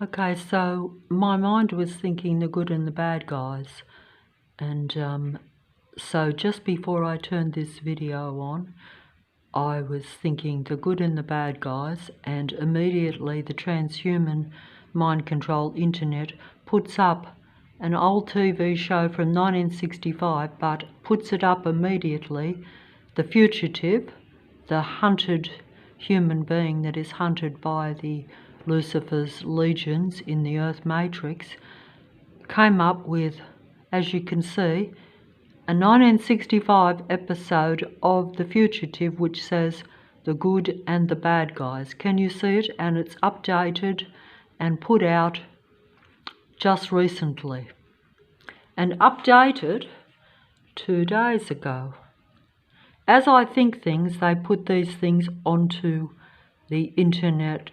Okay, so my mind was thinking the good and the bad guys, and so just before I turned this video on, I was thinking the good and the bad guys, and immediately the transhuman mind control internet puts up an old TV show from 1965, but puts it up immediately, The Fugitive, the hunted human being that is hunted by the Lucifer's legions in the Earth Matrix, came up with, as you can see, a 1965 episode of The Fugitive which says the good and the bad guys. Can you see it? And it's updated and put out just recently. And updated 2 days ago. As I think things, they put these things onto the internet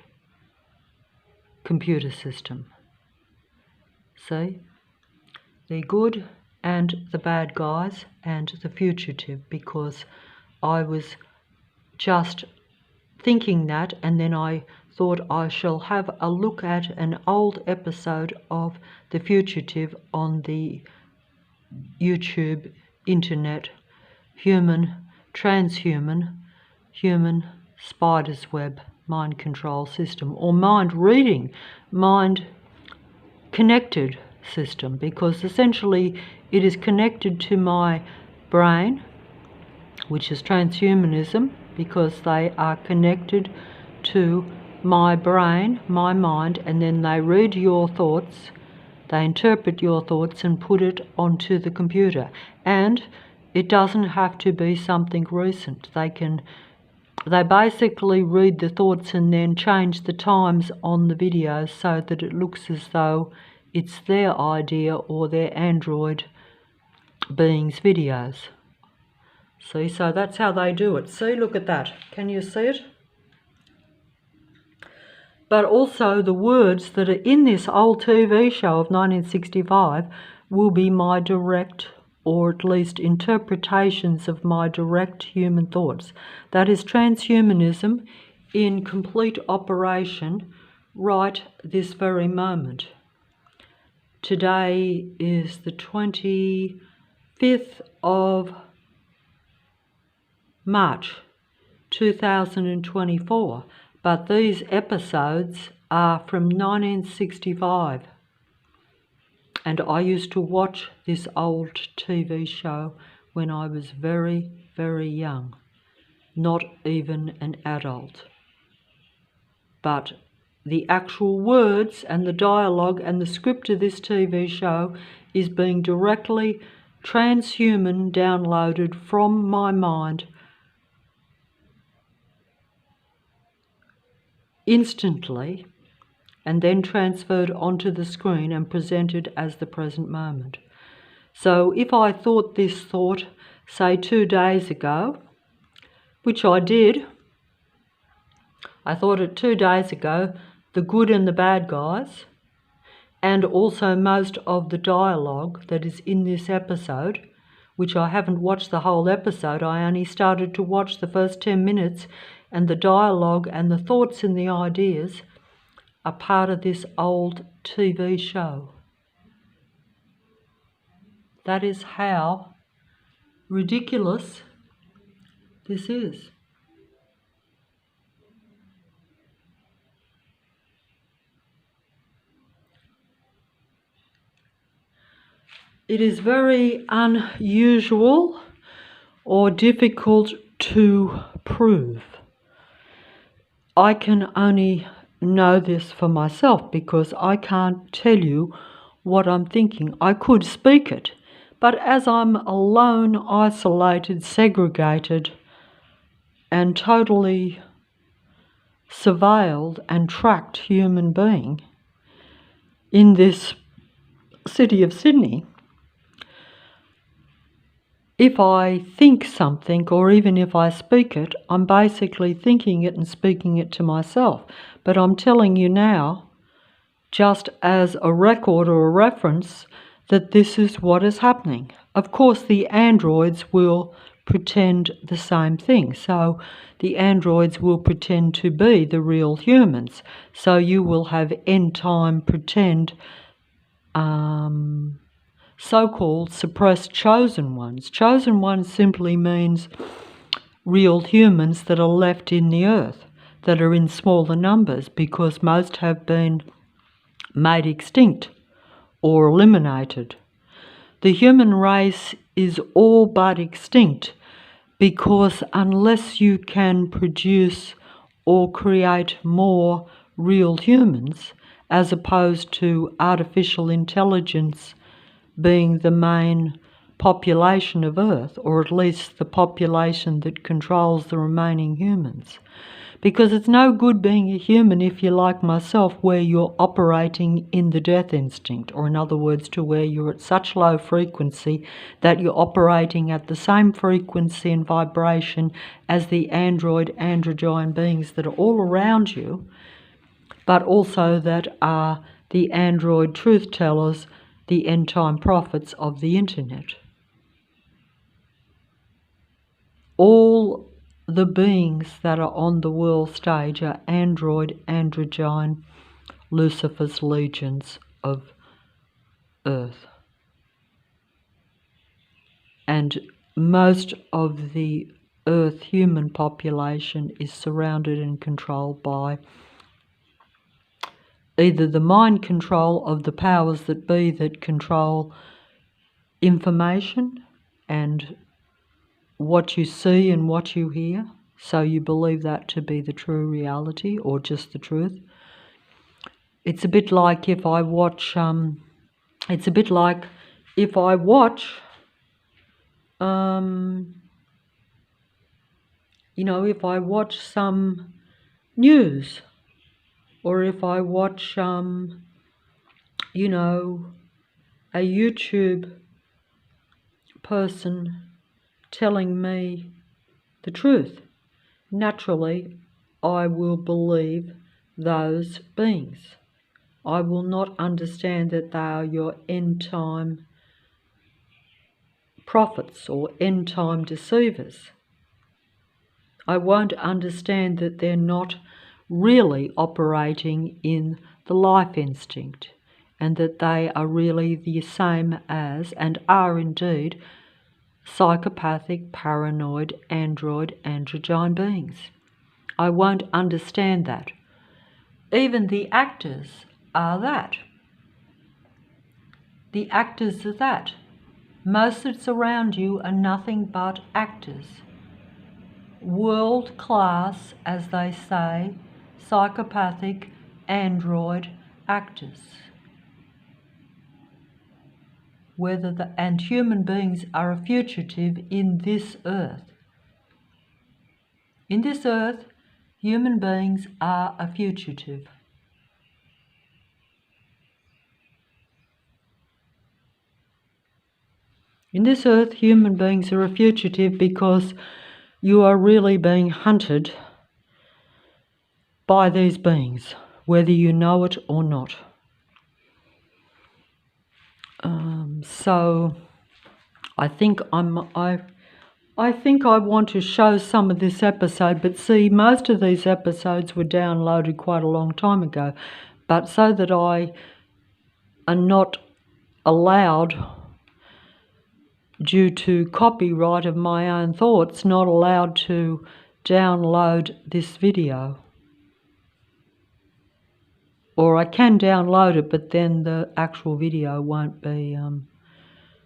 computer system. See? The good and the bad guys and the fugitive, because I was just thinking that, and then I thought I shall have a look at an old episode of The Fugitive on the YouTube internet transhuman human spider's web mind control system, or mind reading, mind connected system, because essentially it is connected to my brain, which is transhumanism, because they are connected to my brain, my mind, and then they read your thoughts, they interpret your thoughts and put it onto the computer. And it doesn't have to be something recent. They basically read the thoughts and then change the times on the videos so that it looks as though it's their idea or their Android being's videos. See, so that's how they do it. See, look at that. Can you see it? But also the words that are in this old TV show of 1965 will be my direct, or at least interpretations of my direct human thoughts. That is transhumanism in complete operation right this very moment. Today is the 25th of March 2024, but these episodes are from 1965. And I used to watch this old TV show when I was very, very young, not even an adult. But the actual words and the dialogue and the script of this TV show is being directly transhuman downloaded from my mind instantly, and then transferred onto the screen and presented as the present moment. So if I thought this thought, say 2 days ago, which I did, I thought it 2 days ago, the good and the bad guys, and also most of the dialogue that is in this episode, which I haven't watched the whole episode, I only started to watch the first 10 minutes, and the dialogue and the thoughts and the ideas are part of this old TV show. That is how ridiculous this is. It is very unusual or difficult to prove. I can only know this for myself because I can't tell you what I'm thinking. I could speak it, but as I'm alone, isolated, segregated, and totally surveilled and tracked human being in this city of Sydney, if I think something, or even if I speak it, I'm basically thinking it and speaking it to myself. But I'm telling you now, just as a record or a reference, that this is what is happening. Of course, the androids will pretend the same thing. So the androids will pretend to be the real humans. So you will have end time pretend so-called suppressed chosen ones. Chosen ones simply means real humans that are left in the earth, that are in smaller numbers, because most have been made extinct or eliminated. The human race is all but extinct, because unless you can produce or create more real humans, as opposed to artificial intelligence being the main population of Earth, or at least the population that controls the remaining humans. Because it's no good being a human if you're like myself, where you're operating in the death instinct, or in other words, to where you're at such low frequency that you're operating at the same frequency and vibration as the androgyne beings that are all around you, but also that are the android truth tellers, the end time prophets of the internet. All the beings that are on the world stage are androgyne, Lucifer's legions of Earth. And most of the Earth human population is surrounded and controlled by either the mind control of the powers that be that control information and what you see and what you hear, so you believe that to be the true reality or just the truth. It's a bit like if I watch, if I watch some news, or if I watch, a YouTube person telling me the truth, naturally I will believe those beings. I will not understand that they are your end time prophets or end time deceivers. I won't understand that they're not really operating in the life instinct, and that they are really the same as, and are indeed, psychopathic, paranoid, androgyne beings. I won't understand that. Even the actors are that. The actors are that. Most that's around you are nothing but actors. World class, as they say, psychopathic android actors. And human beings are a fugitive in this earth. In this earth, human beings are a fugitive. In this earth, human beings are a fugitive because you are really being hunted by these beings, whether you know it or not. So I think I want to show some of this episode, but see, most of these episodes were downloaded quite a long time ago, but so that I are not allowed, due to copyright of my own thoughts, not allowed to download this video. Or I can download it, but then the actual video won't be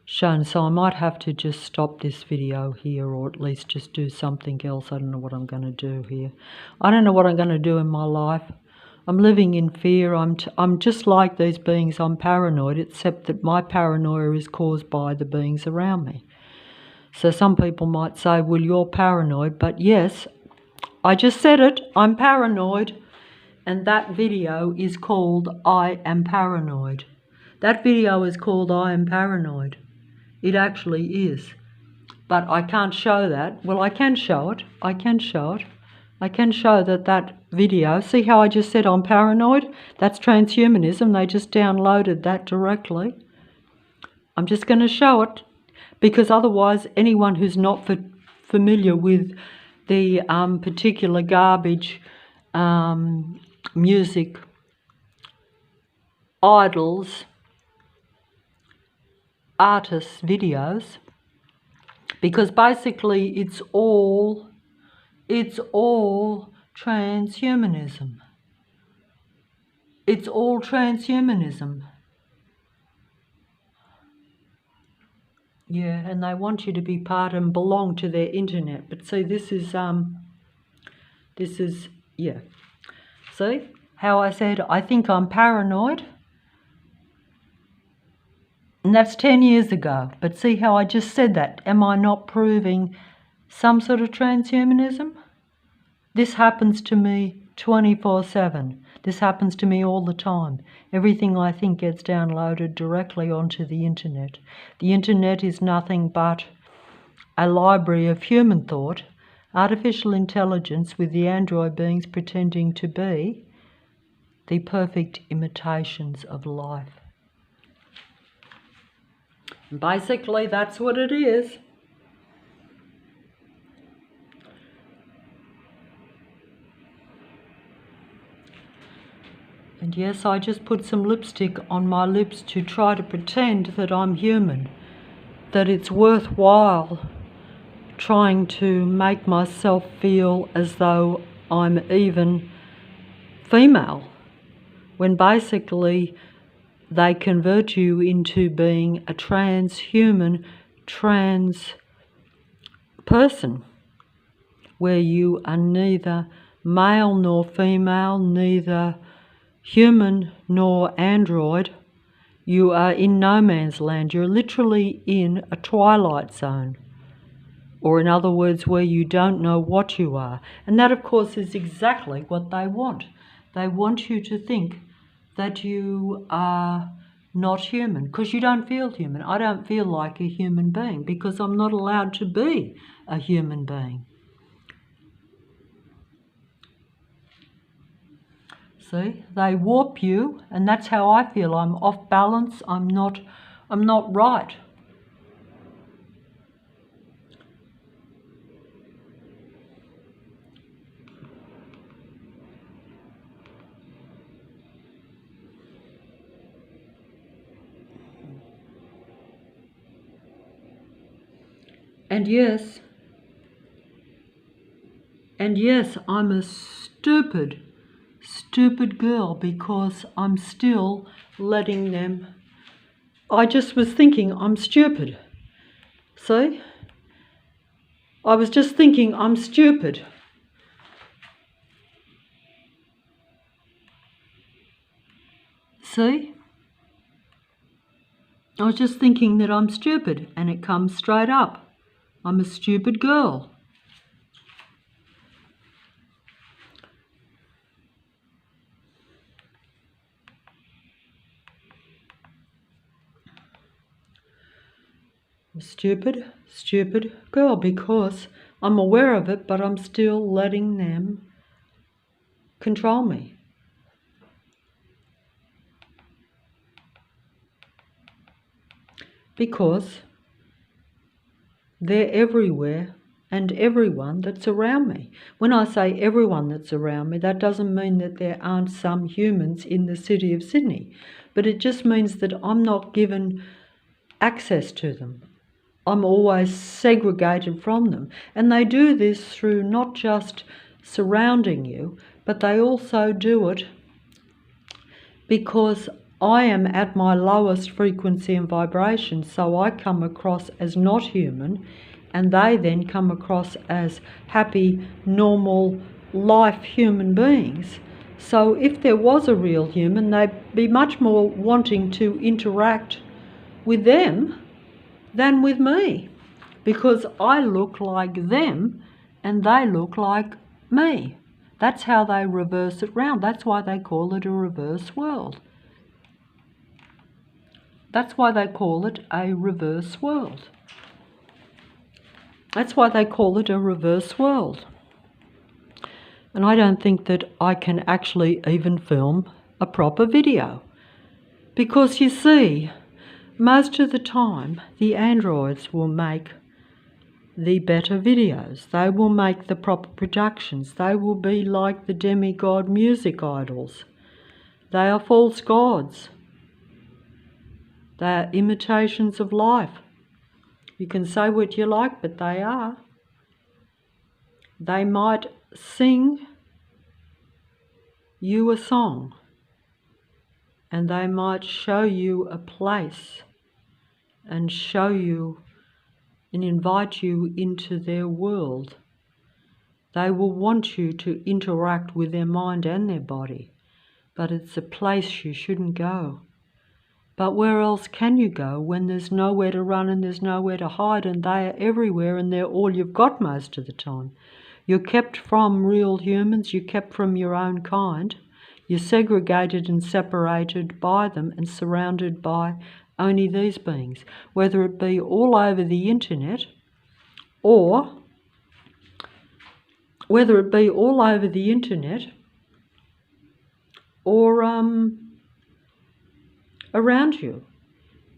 shown. So I might have to just stop this video here, or at least just do something else. I don't know what I'm going to do here. I don't know what I'm going to do in my life. I'm living in fear. I'm just like these beings. I'm paranoid, except that my paranoia is caused by the beings around me. So some people might say, well, you're paranoid. But yes, I just said it. I'm paranoid. And that video is called I Am Paranoid. That video is called I Am Paranoid. It actually is. But I can't show that. Well, I can show it. I can show it. I can show that video. See how I just said I'm paranoid? That's transhumanism. They just downloaded that directly. I'm just going to show it, because otherwise anyone who's not for familiar with the particular garbage music idols, artists' videos, because basically it's all transhumanism. It's all transhumanism. Yeah, and they want you to be part and belong to their internet. But see, this is yeah. See how I said I think I'm paranoid? And that's 10 years ago. But see how I just said that? Am I not proving some sort of transhumanism? This happens to me 24/7. This happens to me all the time. Everything I think gets downloaded directly onto the internet. The internet is nothing but a library of human thought, artificial intelligence with the android beings pretending to be the perfect imitations of life. And basically, that's what it is. And yes, I just put some lipstick on my lips to try to pretend that I'm human, that it's worthwhile trying to make myself feel as though I'm even female, when basically they convert you into being a transhuman, trans person, where you are neither male nor female, neither human nor android. You are in no man's land. You're literally in a twilight zone, or in other words, where you don't know what you are. And that, of course, is exactly what they want. They want you to think that you are not human, because you don't feel human. I don't feel like a human being because I'm not allowed to be a human being. See, they warp you, and that's how I feel. I'm off balance. I'm not right. And yes, I'm a stupid girl because I'm still letting them. I just was thinking I'm stupid. See? I was just thinking I'm stupid. See? I was just thinking that I'm stupid, and it comes straight up. I'm a stupid girl. I'm a stupid girl because I'm aware of it, but I'm still letting them control me. Because they're everywhere and everyone that's around me. When I say everyone that's around me, that doesn't mean that there aren't some humans in the city of Sydney, but it just means that I'm not given access to them. I'm always segregated from them. And they do this through not just surrounding you, but they also do it because I am at my lowest frequency and vibration, so I come across as not human, and they then come across as happy, normal, life human beings. So if there was a real human, they'd be much more wanting to interact with them than with me, because I look like them and they look like me. That's how they reverse it round. That's why they call it a reverse world. That's why they call it a reverse world. That's why they call it a reverse world. And I don't think that I can actually even film a proper video. Because you see, most of the time the androids will make the better videos. They will make the proper productions. They will be like the demigod music idols. They are false gods. They are imitations of life. You can say what you like, but they are. They might sing you a song, and they might show you a place and show you and invite you into their world. They will want you to interact with their mind and their body, but it's a place you shouldn't go. But where else can you go when there's nowhere to run and there's nowhere to hide, and they are everywhere and they're all you've got most of the time? You're kept from real humans, you're kept from your own kind, you're segregated and separated by them and surrounded by only these beings, whether it be all over the internet or around you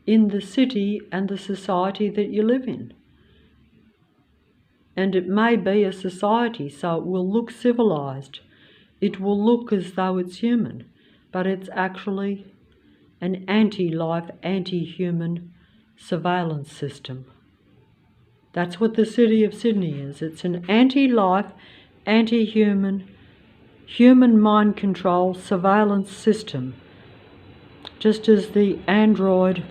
in the city and the society that you live in. And it may be a society, so it will look civilized. It will look as though it's human, but it's actually an anti-life, anti-human surveillance system. That's what the City of Sydney is. It's an anti-life, anti-human, human mind control surveillance system. Just as the Android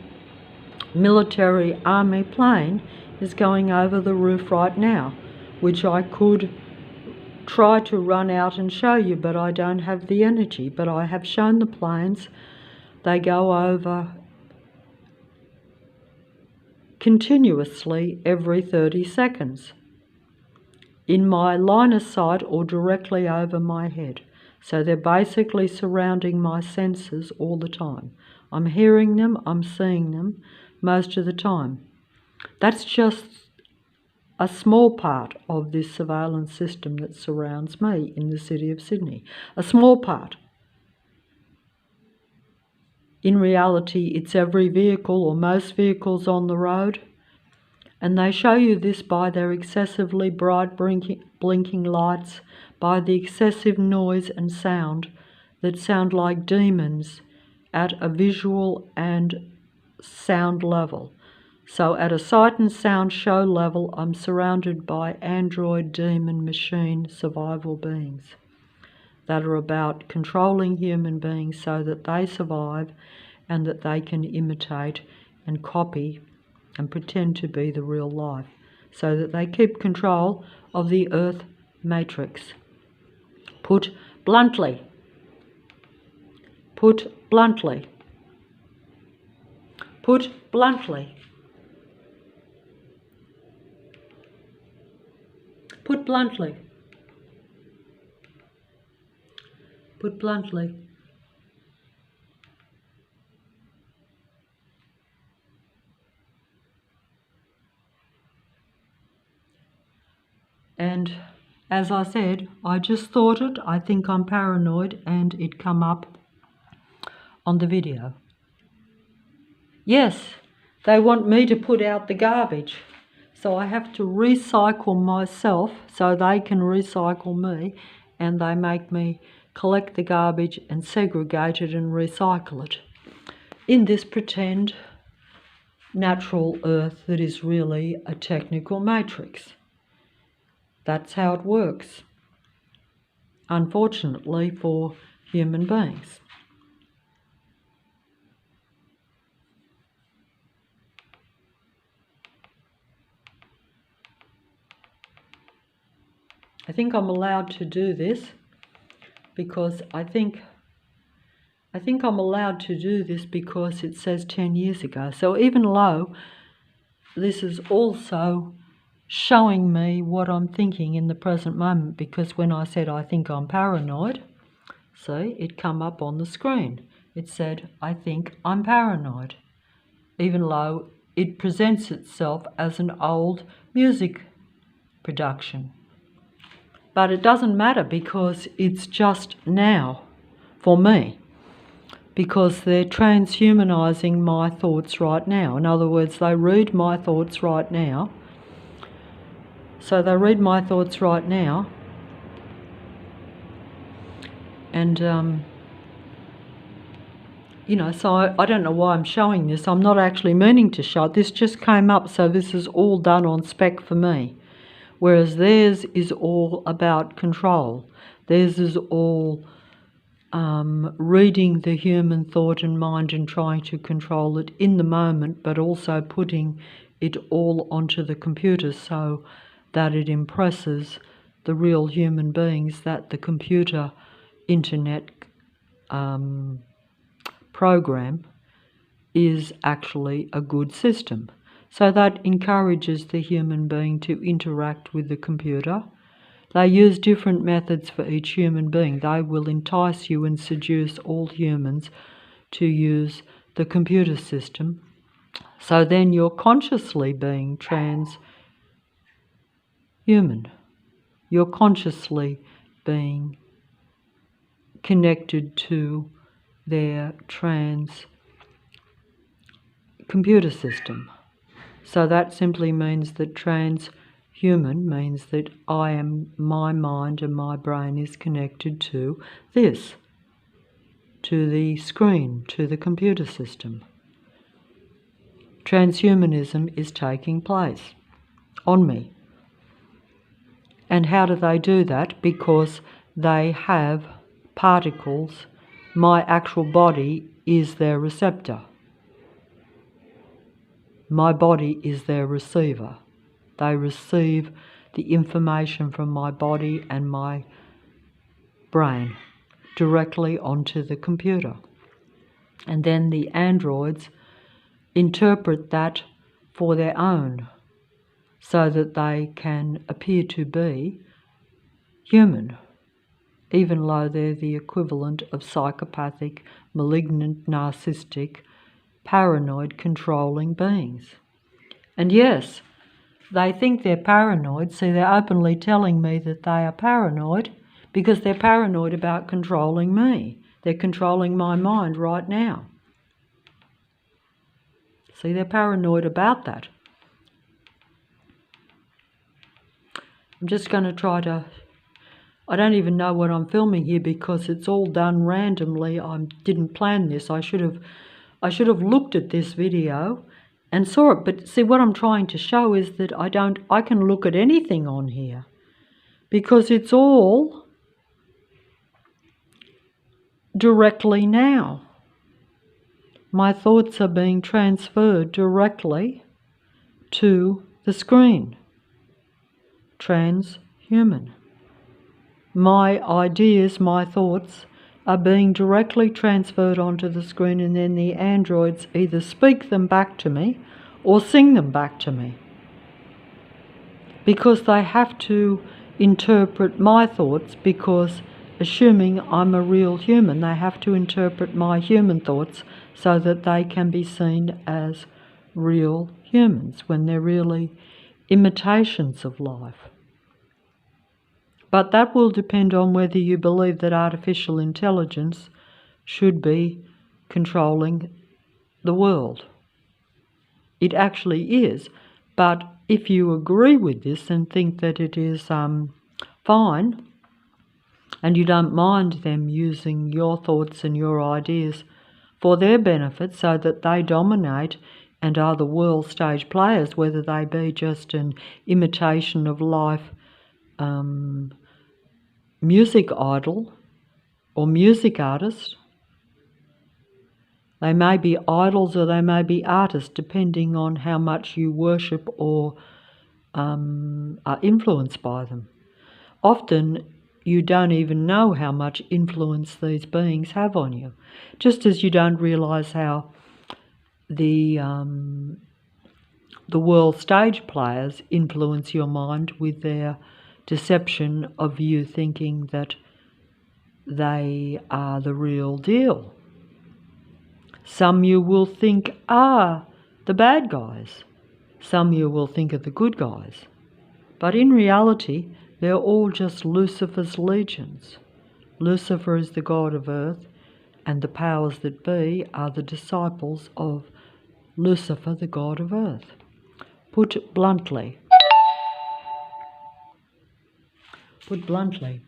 military army plane is going over the roof right now, which I could try to run out and show you, but I don't have the energy. But I have shown the planes. They go over continuously every 30 seconds in my line of sight or directly over my head. So they're basically surrounding my senses all the time. I'm hearing them, I'm seeing them most of the time. That's just a small part of this surveillance system that surrounds me in the City of Sydney. A small part. In reality, it's every vehicle or most vehicles on the road, and they show you this by their excessively bright blinking lights, by the excessive noise and sound that sound like demons at a visual and sound level. So at a sight and sound show level, I'm surrounded by android demon machine survival beings that are about controlling human beings so that they survive and that they can imitate and copy and pretend to be the real life, so that they keep control of the Earth matrix. Put bluntly. Put bluntly. Put bluntly. Put bluntly. Put bluntly. And as I said, I just thought it. I think I'm paranoid, and it come up on the video. Yes, they want me to put out the garbage. So I have to recycle myself so they can recycle me, and they make me collect the garbage and segregate it and recycle it in this pretend natural Earth that is really a technical matrix. That's how it works, unfortunately for human beings. I think I'm allowed to do this because I think I'm allowed to do this because it says 10 years ago. So even though this is also showing me what I'm thinking in the present moment, because when I said I think I'm paranoid, see, it come up on the screen. It said, I think I'm paranoid, even though it presents itself as an old music production. But it doesn't matter because it's just now for me, because they're transhumanizing my thoughts right now. In other words, they read my thoughts right now So they read my thoughts right now. And, you know, so I don't know why I'm showing this. I'm not actually meaning to show it. This just came up, so this is all done on spec for me. Whereas theirs is all about control. Theirs is all reading the human thought and mind and trying to control it in the moment, but also putting it all onto the computer so that it impresses the real human beings that the computer internet program is actually a good system. So that encourages the human being to interact with the computer. They use different methods for each human being. They will entice you and seduce all humans to use the computer system. So then you're consciously being transhuman. You're consciously being connected to their trans computer system. So that simply means that transhuman means that my mind and my brain is connected to this, to the screen, to the computer system. Transhumanism is taking place on me. And how do they do that? Because they have particles. My actual body is their receptor. My body is their receiver. They receive the information from my body and my brain directly onto the computer. And then the androids interpret that for their own so that they can appear to be human, even though they're the equivalent of psychopathic, malignant, narcissistic, paranoid, controlling beings. And yes, they think they're paranoid, so they're openly telling me that they are paranoid because they're paranoid about controlling me. They're controlling my mind right now. See, they're paranoid about that. I'm just going to try to... I don't even know what I'm filming here because it's all done randomly. I didn't plan this. I should have looked at this video and saw it. But see, what I'm trying to show is that I can look at anything on here because it's all directly now. My thoughts are being transferred directly to the screen. Transhuman. My ideas, my thoughts are being directly transferred onto the screen, and then the androids either speak them back to me or sing them back to me. Because they have to interpret my thoughts, because assuming I'm a real human, they have to interpret my human thoughts so that they can be seen as real humans when they're really imitations of life. But that will depend on whether you believe that artificial intelligence should be controlling the world. It actually is, but if you agree with this and think that it is fine, and you don't mind them using your thoughts and your ideas for their benefit so that they dominate and are the world stage players, whether they be just an imitation of life music idol or music artist. They may be idols or they may be artists, depending on how much you worship or are influenced by them. Often you don't even know how much influence these beings have on you, just as you don't realise how the world stage players influence your mind with their deception of you thinking that they are the real deal. Some you will think are the bad guys. Some you will think are the good guys. But in reality, they're all just Lucifer's legions. Lucifer is the god of earth, and the powers that be are the disciples of Lucifer, the god of earth. Put bluntly, put bluntly.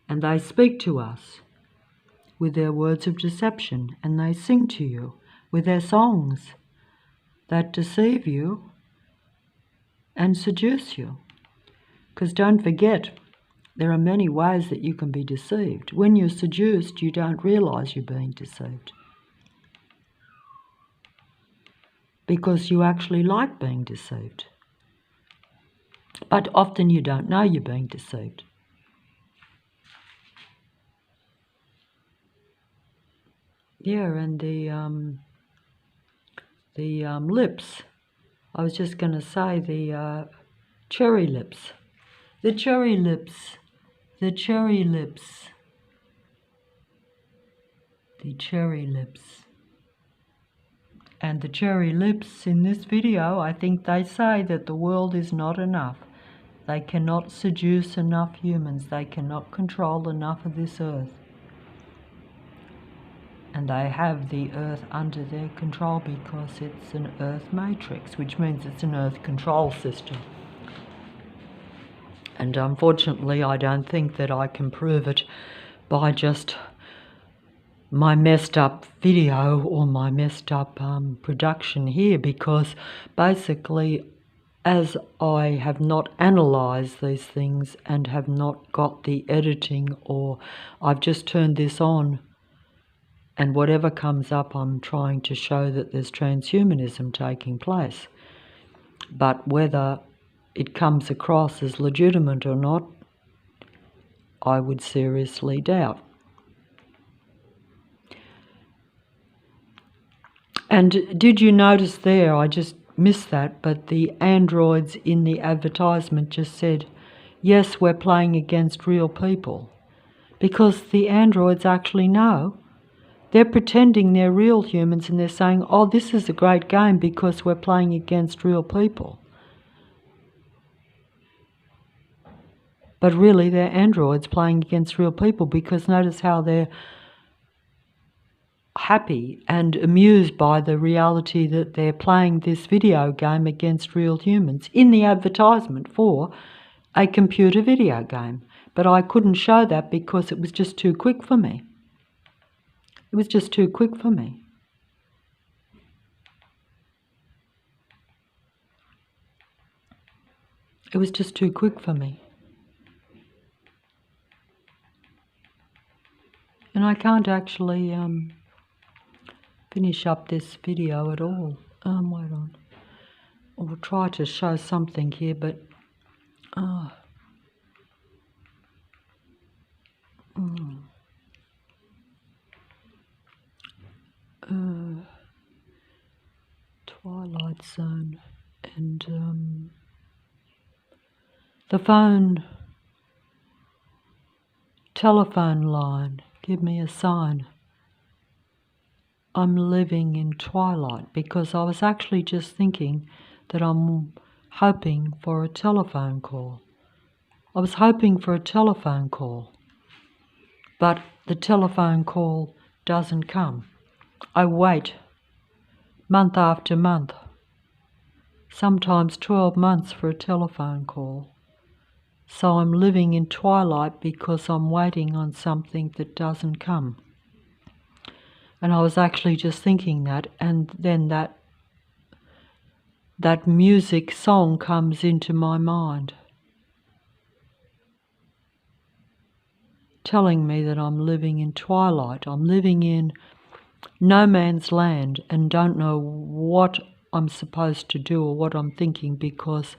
And they speak to us with their words of deception, and they sing to you with their songs that deceive you and seduce you. Because don't forget, there are many ways that you can be deceived. When you're seduced, you don't realise you're being deceived, because you actually like being deceived. But often you don't know you're being deceived. Yeah, and the lips. I was just going to say the cherry lips. The cherry lips. The cherry lips. The cherry lips. And the cherry lips in this video, I think they say that the world is not enough. They cannot seduce enough humans. They cannot control enough of this earth. And they have the earth under their control because it's an earth matrix, which means it's an earth control system. And unfortunately, I don't think that I can prove it by just my messed up video or my messed up production here, because basically, as I have not analysed these things and have not got the editing, or I've just turned this on, and whatever comes up, I'm trying to show that there's transhumanism taking place. But whether it comes across as legitimate or not, I would seriously doubt. And did you notice there, I just missed that, but the androids in the advertisement just said, yes, we're playing against real people. Because the androids actually know. They're pretending they're real humans, and they're saying, oh, this is a great game because we're playing against real people. But really, they're androids playing against real people, because notice how they're happy and amused by the reality that they're playing this video game against real humans in the advertisement for a computer video game. But I couldn't show that because it was just too quick for me. It was just too quick for me. It was just too quick for me. And I can't actually finish up this video at all. Wait on. I'll try to show something here, but Twilight Zone and the telephone line, give me a sign. I'm living in twilight, because I was actually just thinking that I'm hoping for a telephone call. I was hoping for a telephone call, but the telephone call doesn't come. I wait month after month, sometimes 12 months for a telephone call. So I'm living in twilight because I'm waiting on something that doesn't come. And I was actually just thinking that, and then that music song comes into my mind, telling me that I'm living in twilight. I'm living in no man's land and don't know what I'm supposed to do or what I'm thinking, because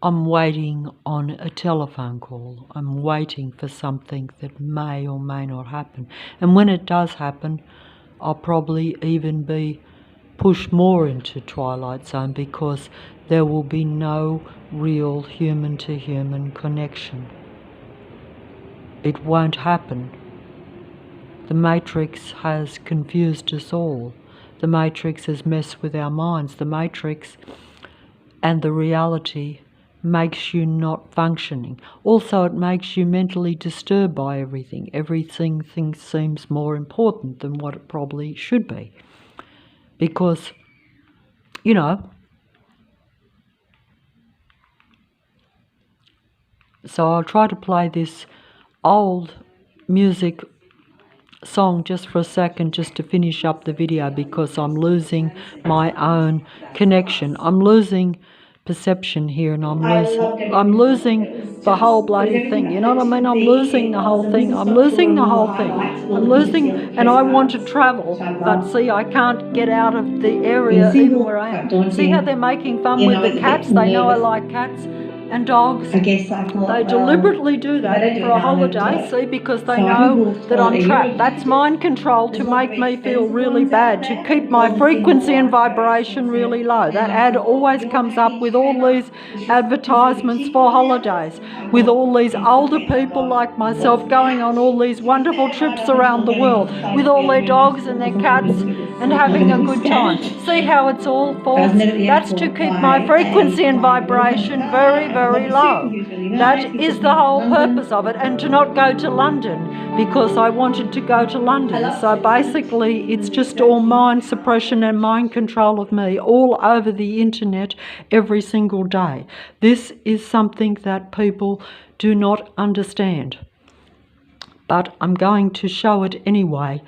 I'm waiting on a telephone call. I'm waiting for something that may or may not happen. And when it does happen, I'll probably even be pushed more into Twilight Zone, because there will be no real human-to-human connection. It won't happen. The Matrix has confused us all. The Matrix has messed with our minds. The Matrix and the reality makes you not functioning. Also, it makes you mentally disturbed by everything. Everything seems more important than what it probably should be. because, you know, so I'll try to play this old music song just for a second, just to finish up the video, because I'm losing my own connection. I'm losing perception here, and I'm losing the whole bloody thing. You know what I mean? I'm losing the whole thing. I'm losing the whole thing. I'm losing, and I want to travel, but see, I can't get out of the area even where I am. See how they're making fun with the cats? They know I like cats and dogs. They deliberately do that for a holiday, see, because they know that I'm trapped. That's mind control to make me feel really bad, to keep my frequency and vibration really low. That ad always comes up with all these advertisements for holidays, with all these older people like myself going on all these wonderful trips around the world, with all their dogs and their cats and having a good time. See how it's all false? That's to keep my frequency and vibration very, very low. That is the whole purpose of it, and to not go to London, because I wanted to go to London. So basically it's just all mind suppression and mind control of me all over the internet every single day. This is something that people do not understand, but I'm going to show it anyway,